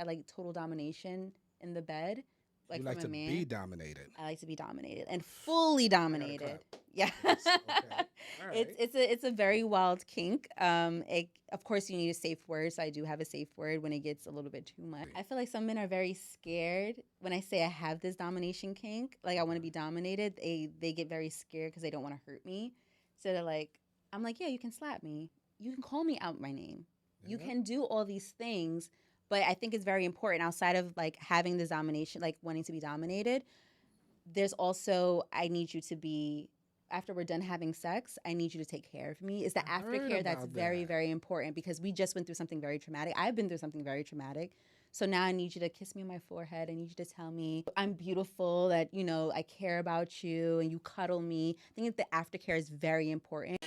I like total domination in the bed, like You from like a to man. be dominated. I like to be dominated and fully I gotta dominated. clap. Yeah. Yes. Okay. All right. It's a very wild kink. Of course you need a safe word, so I do have a safe word when it gets a little bit too much. I feel like some men are very scared when I say I have this domination kink, like I want to be dominated. They get very scared because they don't want to hurt me. So they're like, I'm like, yeah, you can slap me. You can call me out my name. You Yeah. can do all these things, but I think it's very important outside of like having this domination, like wanting to be dominated. There's also I need you to be after we're done having sex, I need you to take care of me. It's the I heard aftercare that's about very, that. very important because we just went through something very traumatic. I've been through something very traumatic. So now I need you to kiss me on my forehead. I need you to tell me I'm beautiful, that, I care about you, and you cuddle me. I think that the aftercare is very important.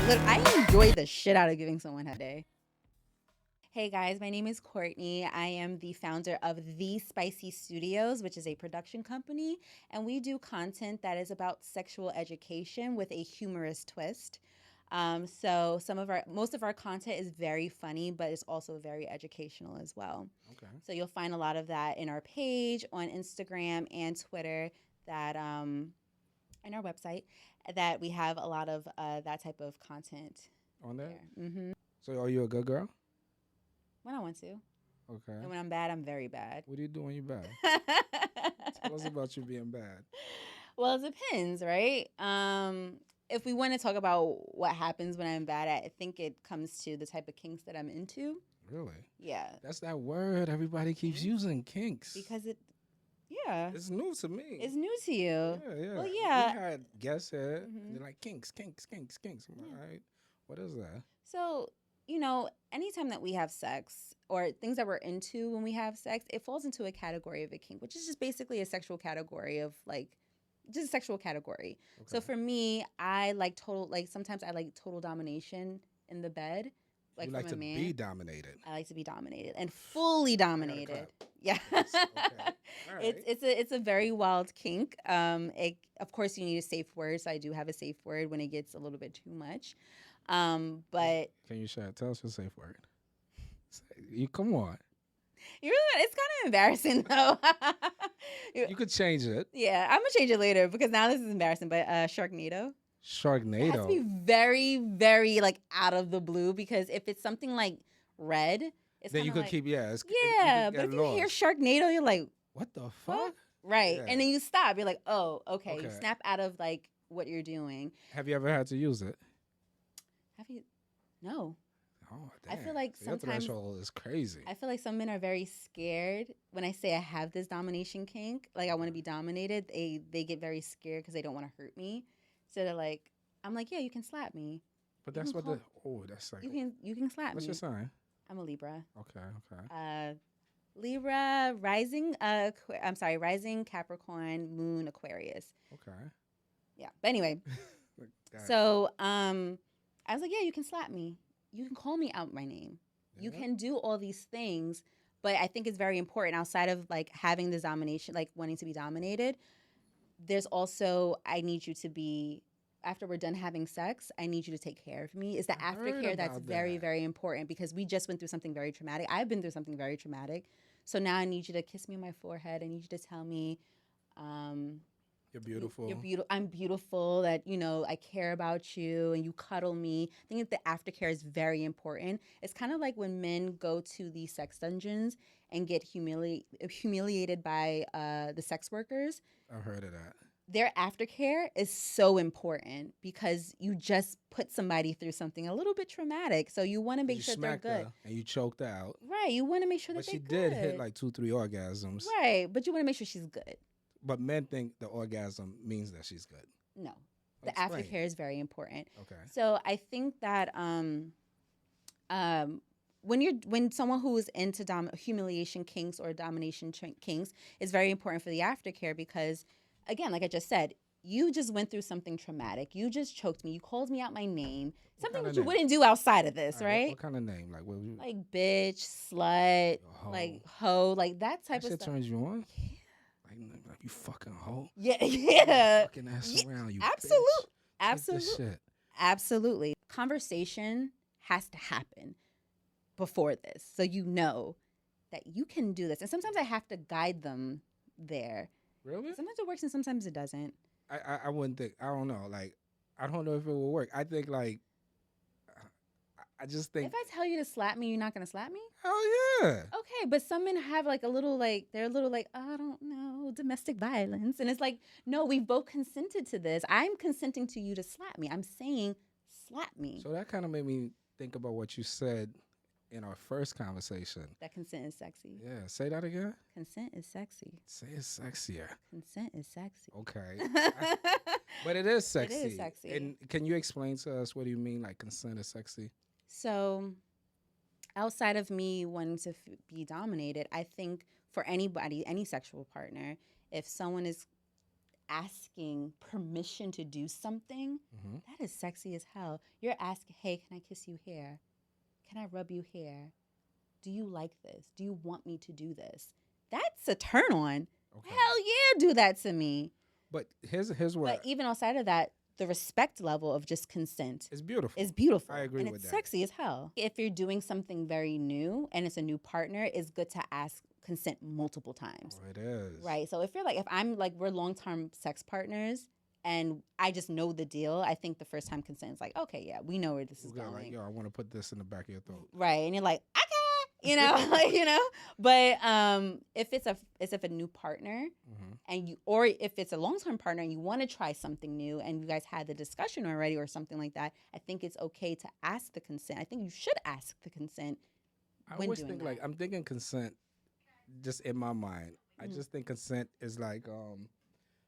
Look, I enjoy the shit out of giving someone head day. Hey guys, my name is Courtney. I am the founder of The Spicy Studios, which is a production company, and we do content that is about sexual education with a humorous twist. So most of our content is very funny, but it's also very educational as well. Okay. So you'll find a lot of that in our page on Instagram and Twitter, that and our website, that we have a lot of that type of content On that. there. So are you a good girl? When I want to. Okay. And when I'm bad, I'm very bad. What do you do when you're bad? Tell us about you being bad. Well, it depends, right? If we want to talk about what happens when I'm bad at, I think it comes to the type of kinks that I'm into. Really? Yeah. That's that word everybody keeps Kinks? using, kinks. Because yeah. It's new to me. It's new to you. Yeah, yeah. Well, yeah. We had guests here. Mhm. They're like, kinks, kinks, kinks, kinks. I'm like, Yeah. all right. What is that? So, anytime that we have sex or things that we're into when we have sex, it falls into a category of a kink, which is just basically a sexual category of just a sexual category. Okay. So for me, I like sometimes I like total domination in the bed, like You from like a to man. be dominated. I like to be dominated and fully dominated. Yeah. Yes. Okay. All right. It's a very wild kink. Of course you need a safe word, so I do have a safe word when it gets a little bit too much. But Can you share? Tell us your safe word. You come on. it's kind of embarrassing though. You could change it. Yeah, I'm gonna change it later because now this is embarrassing. But Sharknado. It has to be Sharknado. very, very like out of the blue, because if it's something like red, it's Then kind you of could like keep you yeah. could But get if you hear lost. Sharknado, you're like, What the what? fuck? Right, Yeah. and then you stop. You're like, oh, okay. You Okay. snap out of like what you're doing. Have you ever had to use it? Have you? No. Oh, I damn. feel like So your sometimes threshold is crazy. I feel like some men are very scared when I say I have this domination kink, like I want to be dominated. They get very scared because they don't want to hurt me. So they're like, I'm like, yeah, you can slap me. But You that's can what that's like. you can slap What's me. your sign? I'm a Libra. Okay, okay. Libra, rising. I'm sorry, rising Capricorn, Moon Aquarius. Okay. Yeah. But anyway, Got it. so I was like, yeah, you can slap me. You can call me out my name. You Yeah. can do all these things, but I think it's very important outside of like having this domination, like wanting to be dominated. There's also I need you to be after we're done having sex, I need you to take care of me. It's the I heard aftercare that's about very, that. very important because we just went through something very traumatic. I've been through something very traumatic. So now I need you to kiss me on my forehead. I need you to tell me You're beautiful. you're beautiful. I'm beautiful. That I care about you, and you cuddle me. I think that the aftercare is very important. It's kind of like when men go to the sex dungeons and get humiliated by the sex workers. I've heard of that. Their aftercare is so important because you just put somebody through something a little bit traumatic. So you want to make You sure they're smacked good. her and you choked out. Right. You want to make sure But that she they're did good. hit like 2, 3 orgasms. Right. But you want to make sure she's good. But men think the orgasm means that she's good. No. The Explain. aftercare is very important. Okay. So I think that when someone who is into humiliation kinks or domination kinks, it's very important for the aftercare because, again, like I just said, you just went through something traumatic. You just choked me. You called me out my name. Something that you wouldn't do outside of this, All right, right? What kind of name? Like what? Like bitch, slut, Hoe. like hoe, like that type That of shit stuff. turns you on? Like you fucking hoe. Yeah, yeah. Fucking ass Yeah, around, you absolute- bitch. Take Absolutely. this shit. Absolutely. Conversation has to happen before this. So you know that you can do this. And sometimes I have to guide them there. Really? Sometimes it works and sometimes it doesn't. I wouldn't think. I don't know. Like, I don't know if it will work. I think like, I just think. If I tell you to slap me, you're not going to slap me? Oh yeah. Okay, but some men have like a little like, they're a little like, I don't know, domestic violence. And it's like, no, we both consented to this. I'm consenting to you to slap me. I'm saying slap me. So that kind of made me think about what you said in our first conversation. That consent is sexy. Yeah, say that again. Consent is sexy. Say it's sexier. Consent is sexy. Okay. But it is sexy. It is sexy. And can you explain to us what do you mean like consent is sexy? So, outside of me wanting to be dominated, I think for anybody, any sexual partner, if someone is asking permission to do something, that is sexy as hell. You're asking, hey, can I kiss you here? Can I rub you here? Do you like this? Do you want me to do this? That's a turn on. Okay. Hell yeah, do that to me. But here's what. But even outside of that, the respect level of just consent is beautiful. Is beautiful. I agree and with that. It's sexy as hell. If you're doing something very new and it's a new partner, it's good to ask consent multiple times. Oh, it is. Right. So if I'm like, we're long-term sex partners and I just know the deal, I think the first time consent is like, okay, yeah, we know where this is going. Like, yo, I want to put this in the back of your throat. Right. And you're like, okay, But if it's a new partner and or if it's a long-term partner and you want to try something new and you guys had the discussion already or something like that, I think it's okay to ask the consent. I think you should ask the consent. I always think like, I'm thinking consent just in my mind. I just think consent is like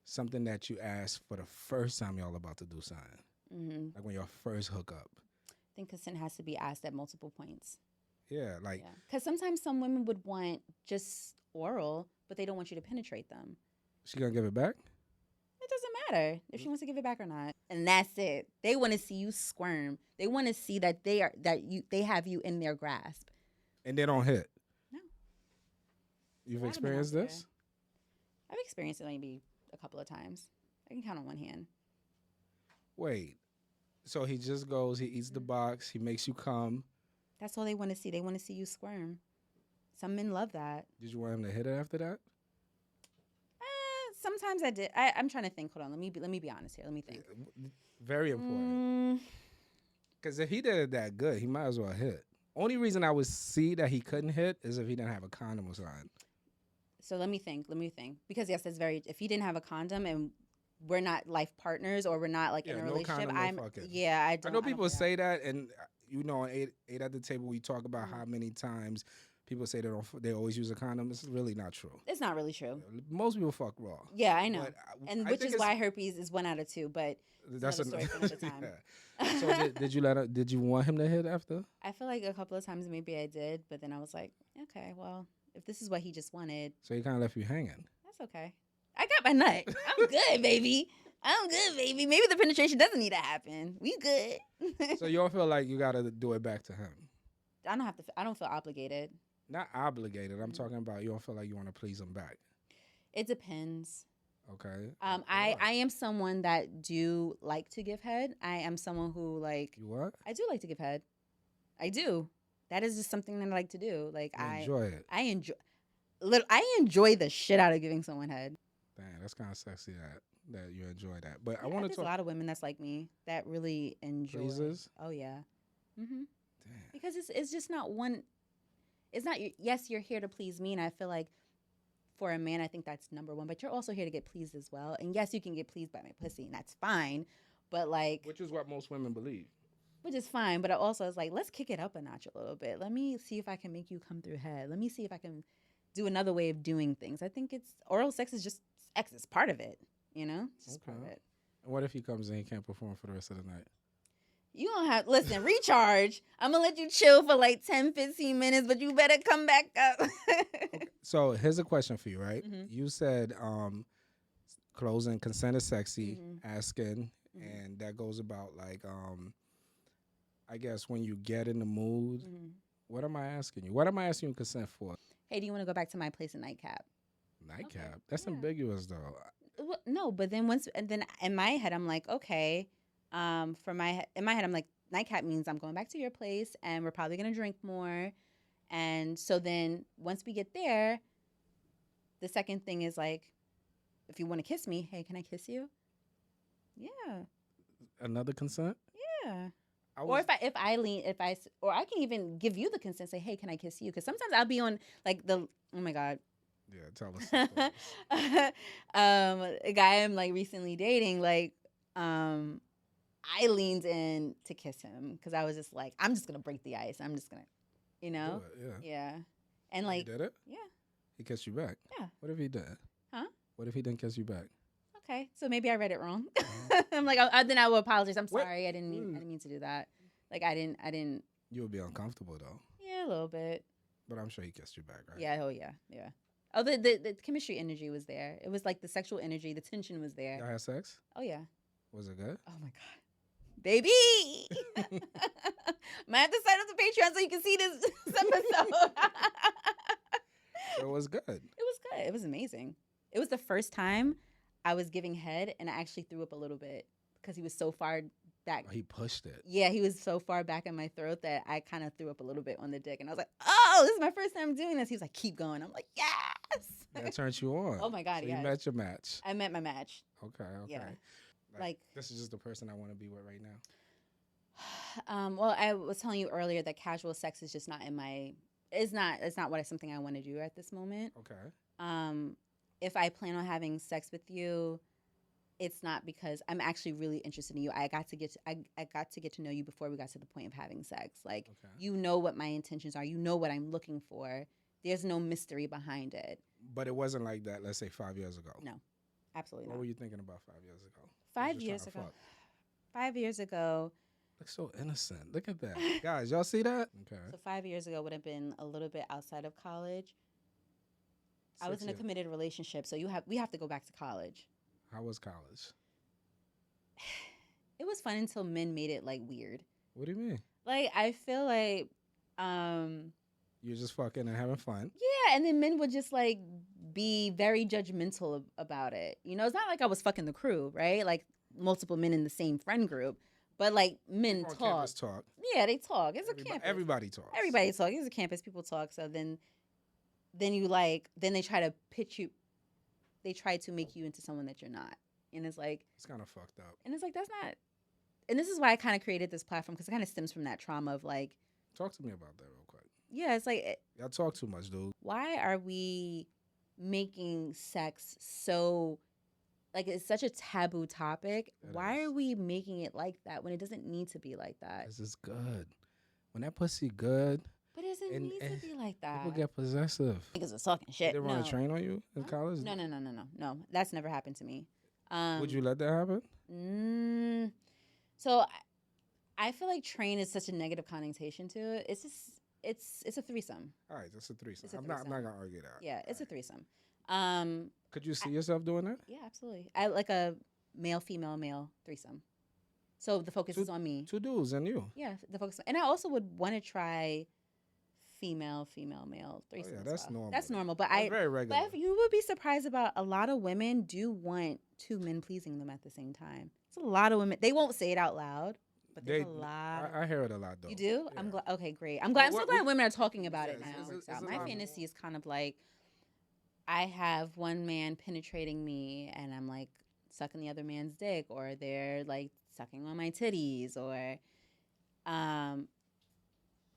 something that you ask for the first time y'all about to do something. Like when y'all first hook up. I think consent has to be asked at multiple points. Yeah, like. Because sometimes some women would want just oral, but they don't want you to penetrate them. She gonna give it back? It doesn't matter if she wants to give it back or not. And that's it. They want to see you squirm. They want to see that they have you in their grasp. And they don't hit. No. You've experienced this? I've experienced it maybe a couple of times. I can count on one hand. Wait. So he just goes, he eats the box, he makes you come. That's all they want to see. They want to see you squirm. Some men love that. Did you want him to hit it after that? Sometimes I did. I'm trying to think. Hold on. Let me be honest here. Let me think. Very important. Because if he did it that good, he might as well hit. Only reason I would see that he couldn't hit is if he didn't have a condom or something. So let me think. Because yes, that's very. If he didn't have a condom and we're not life partners or we're not like in a relationship, condom, no fucking. I know people say that, and on eight at the table we talk about how many times people say they always use a condom. This is really not true. It's not really true. Most people fuck raw. Yeah, I know. And which is why herpes is 1 out of 2, but that's another story for another time. Yeah. So did you want him to hit after? I feel like a couple of times maybe I did, but then I was like, okay, well, if this is what he just wanted. So he kind of left you hanging. That's okay. I got my nut. I'm good, baby. I'm good, baby. Maybe the penetration doesn't need to happen. We good. So you don't feel like you got to do it back to him? I don't feel obligated. Not obligated. I'm talking about you don't feel like you want to please him back. It depends. Okay. I am someone that do like to give head. I am someone who like. You what? I do like to give head. I do. That is just something that I like to do. Like you enjoy it. I enjoy the shit out of giving someone head. Damn, that's kind of sexy that you enjoy that. But I want to talk. A lot of women that's like me that really enjoy. Pleases? Oh yeah. Mhm. Damn. Because it's just not one. It's not. Yes, you're here to please me, and I feel like for a man, I think that's number one. But you're also here to get pleased as well. And yes, you can get pleased by my pussy, and that's fine. But like, which is what most women believe. Which is fine, but also it's like, let's kick it up a notch a little bit. Let me see if I can make you come through head. Let me see if I can do another way of doing things. I think oral sex is just sex. It's part of it, It's just part of it. And what if he comes and he can't perform for the rest of the night? You don't have, listen, recharge. I'm going to let you chill for like 10, 15 minutes, but you better come back up. Okay. So here's a question for you, right? Mm-hmm. You said closing, consent is sexy, asking, and that goes about like, I guess when you get in the mood, what am I asking you? What am I asking you consent for? Hey, do you want to go back to my place in nightcap? Nightcap? Okay. That's ambiguous though. Well, no, but then then in my head, I'm like, okay, In my head, I'm like, nightcap means I'm going back to your place, and we're probably gonna drink more. And so then once we get there, the second thing is like, if you want to kiss me, hey, can I kiss you? Yeah. Another consent? Yeah. Or if I lean, or I can even give you the consent, say, hey, can I kiss you? Because sometimes I'll be on like oh my God. Yeah, tell us the stories. A guy I'm like recently dating, like, I leaned in to kiss him because I was just like, I'm just gonna break the ice. I'm just gonna, you know, yeah. And like, he did it. Yeah. He kissed you back. Yeah. What if he did? Huh? What if he didn't kiss you back? Okay, so maybe I read it wrong. I'm like, then I will apologize. I'm sorry. I didn't mean to do that. Like, I didn't. You would be uncomfortable though. Yeah, a little bit. But I'm sure he kissed you back, right? Yeah. Oh yeah. Yeah. Oh, the chemistry energy was there. It was like the sexual energy, the tension was there. Y'all had sex? Oh yeah. Was it good? Oh my God, baby! Might have to sign up to Patreon so you can see this episode. It was good. It was good. It was amazing. It was the first time I was giving head, and I actually threw up a little bit because he was so far back. Oh, he pushed it. Yeah, he was so far back in my throat that I kind of threw up a little bit on the dick, and I was like, "Oh, this is my first time doing this." He was like, "Keep going." I'm like, "Yes." That turned you on. Oh my God, so yes. You met your match. I met my match. Okay. Yeah. Like this is just the person I want to be with right now. Well, I was telling you earlier that casual sex is just not in my. It's not something I want to do at this moment. Okay. If I plan on having sex with you, it's not because I'm actually really interested in you. I got to get to know you before we got to the point of having sex. Like, you know what my intentions are. You know what I'm looking for. There's no mystery behind it. But it wasn't like that, let's say 5 years ago. No, absolutely not. What were you thinking about 5 years ago? 5 years ago. 5 years ago. Look so innocent. Look at that. Guys, y'all see that? Okay. So 5 years ago would have been a little bit outside of college. I was in a committed relationship, so we have to go back to college. How was college? It was fun until men made it like weird. What do you mean? Like, I feel like you're just fucking and having fun. Yeah, and then men would just like be very judgmental about it. You know, it's not like I was fucking the crew, right? Like multiple men in the same friend group, but like men talk. Yeah, they talk. It's a campus. Everybody talks. Everybody talks. It's a campus. People talk. So then they try to pitch you. They try to make you into someone that you're not, and it's like it's kind of fucked up. And it's like that's not. And this is why I kind of created this platform because it kind of stems from that trauma of like. Talk to me about that real quick. Yeah, it's like y'all talk too much, dude. Why are we making sex so like it's such a taboo topic? Why are we making it like that when it doesn't need to be like that? This is good. When that pussy good. But it doesn't need to be like that. People get possessive. Niggas are talking shit. They didn't want to train on you in college? No. That's never happened to me. Would you let that happen? So I feel like train is such a negative connotation to it. It's just it's a threesome. All right, that's a threesome. I'm not gonna argue that. Yeah, it's a threesome. Could you see yourself doing that? Yeah, absolutely. I like a male, female, male threesome. So the focus is on me. 2 dudes and you. Yeah, the focus. And I also would want to try female, male threesome. Oh, yeah, that's normal. That's normal. But that's very regular. But you would be surprised about a lot of women do want 2 men pleasing them at the same time. It's a lot of women. They won't say it out loud. But there's a lot. I hear it a lot, though. You do? Yeah. I'm glad. Okay, great. I'm so glad women are talking about it now. My fantasy is kind of like I have one man penetrating me, and I'm like sucking the other man's dick, or they're like sucking on my titties, or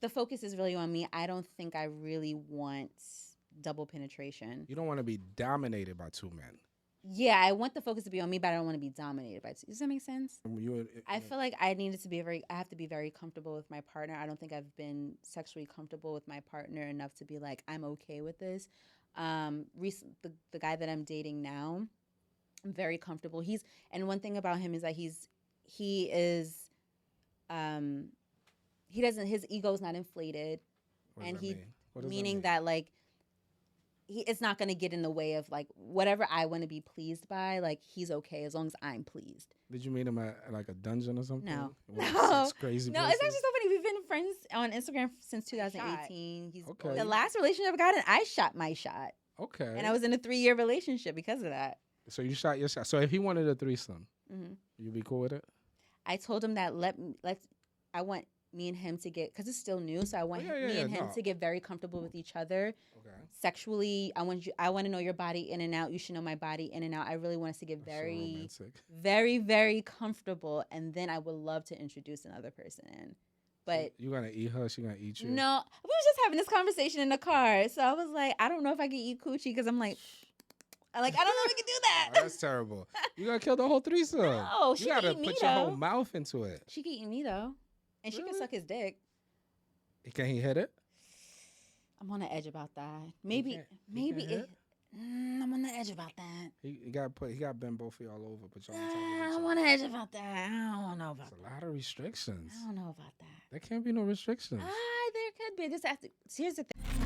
the focus is really on me. I don't think I really want double penetration. You don't want to be dominated by 2 men. Yeah, I want the focus to be on me, but I don't want to be dominated by. Does that make sense? I feel like I have to be very comfortable with my partner. I don't think I've been sexually comfortable with my partner enough to be like, I'm okay with this. The guy that I'm dating now, I'm very comfortable. And one thing about him is that his ego's not inflated. Meaning that like, it's not going to get in the way of like whatever I want to be pleased by. Like he's okay as long as I'm pleased. Did you meet him at like a dungeon or something? No. Crazy. No, it's actually so funny. We've been friends on Instagram since 2018. He's okay. The last relationship I got in, I shot my shot. Okay. And I was in a 3-year relationship because of that. So you shot your shot. So if he wanted a threesome, you'd be cool with it? I told him that I want me and him to get, because it's still new, so I want me and him to get very comfortable with each other. Okay. Sexually, I want to know your body in and out. You should know my body in and out. I really want us to get very, very, very comfortable, and then I would love to introduce another person in. But you gonna eat her? She gonna eat you? No, we was just having this conversation in the car, so I was like, I don't know if I can eat coochie because I'm like, I don't know if we can do that. Oh, that's terrible. You gotta kill the whole threesome. No, you gotta put your whole mouth into it. She can eat me though, and she can suck his dick. Can he hit it? I'm on the edge about that. Maybe I'm on the edge about that. He got bend both of y'all over, but y'all I'm on the edge about that. I don't know about that. There's a lot of restrictions. I don't know about that. There can't be no restrictions. There could be. Here's the thing.